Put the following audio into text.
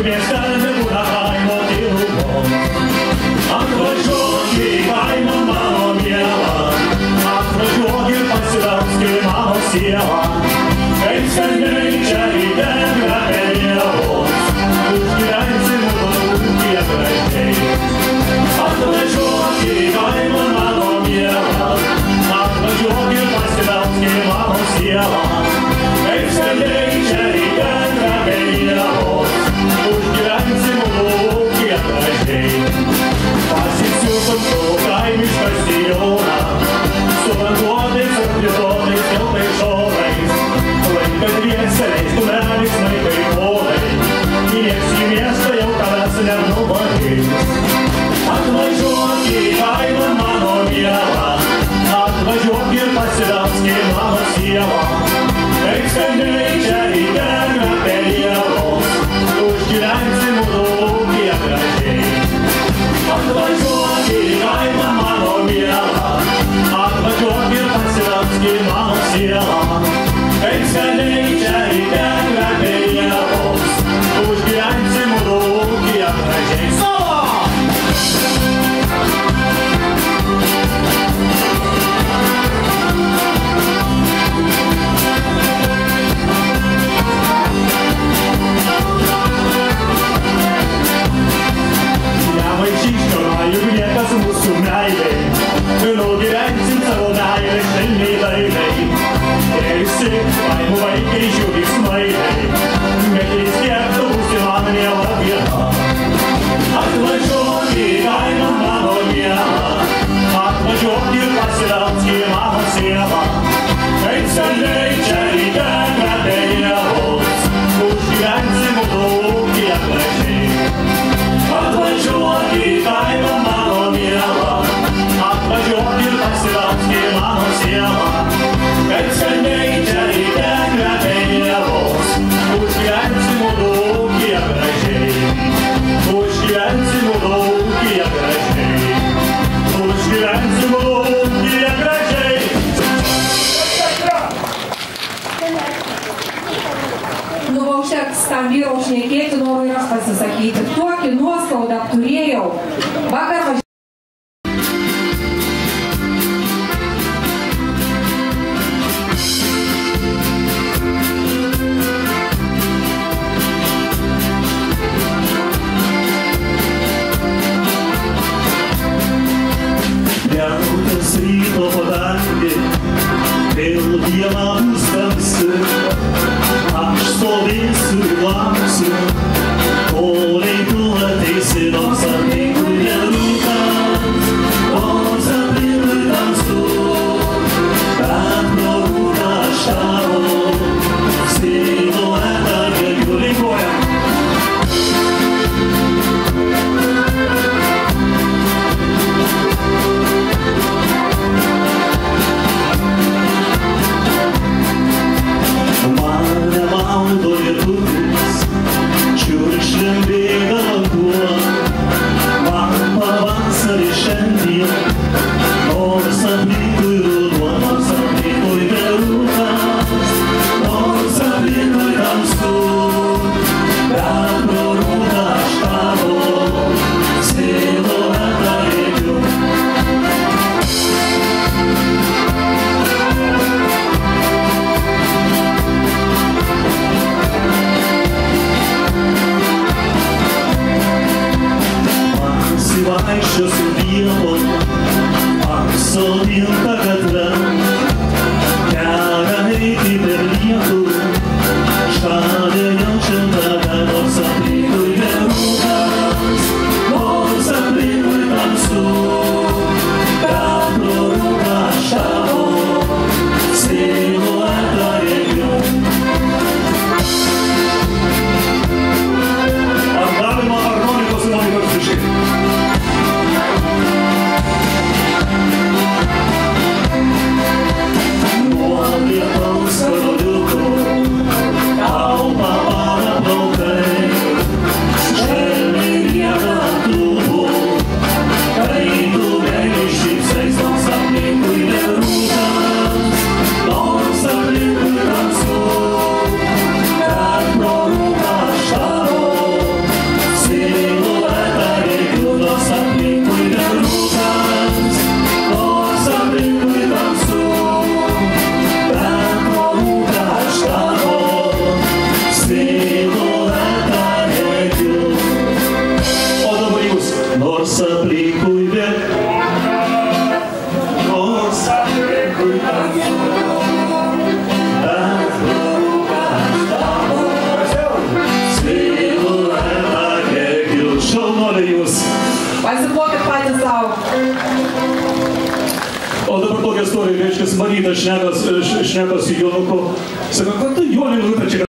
mieste nebūna kaimo tylumos. Atvažiuok į kaimą mano mielą, atvažiuok ir pasivelsk į mano sielą. Kaip skaniai čia įdengia perėlos, užgyvensim ūkyje gražiai. Atvažiuok į kaimą mano mielą, atvažiuok ir pasivelsk į mano sielą. Kaip skaniai čia įdengia perėlos, užgyvensim ūkyje gražiai. Pasisiūtum tu kaimišką sijoną, su vanduotais apkritotais keltais šorais, laikas dvieseliais, tumelis vaikai polai, nieks į miestą jau tavęs nenuvarys. Atvažiuok į kaimą mano mielą, atvažiuok ir pasivelsk į mano sielą. Kaip skaniai čia įdengia perėlos, užgyvensim ūkyje gražiai. Atvažiuok į kaimą mano mielą, atvažiuok ir pasivelsk į mano sielą. Kaip skaniai čia įdengia perėlos, užgyvensim ūkyje gražiai. Solo! Nemaišyškio juk niekas mūsų meiliai, nugyvensim savo meilę švelniai dailiai. Visi kaimų vaikai žiūri smailiai, bet vis tiek tu būsi man miela viena. Atvažiuok į kaimą mano mielą, atvažiuok ir pasivelsk į mano sielą. Kaip skaniai čia įdengia perėlos, užgyvensim ūkyje gražiai. Atvažiuok į kaimą mano mielą, atvažiuok ir pasivelsk į mano sielą. Kaip skaniai čia įdengia perėlos, užgyvensim ūkyje gražiai. Užgyvensim ūkyje gražiai. Užgyvensim ūkyje gražiai. Nu, va užteks tam vyro šnekėti, noriu ir aš pasisakyti. Tokį nuoskaudą turėjau. Vakar važiavau. Jautas ryto padangė, vėl diena bus tamsi. Aš stovėsiu ir lauksiu, kolei tu ateisi, nors aplinkui nerūkas, nors aplinkui tamsu. Bet pro rūką aš tavo, siluetą girdžiu linguoja. Mane maudo lietuvis, čiurkšlėm bėga vanduo, Marytė šnekos su Jonuku. Sako, kad tu Jonai, čia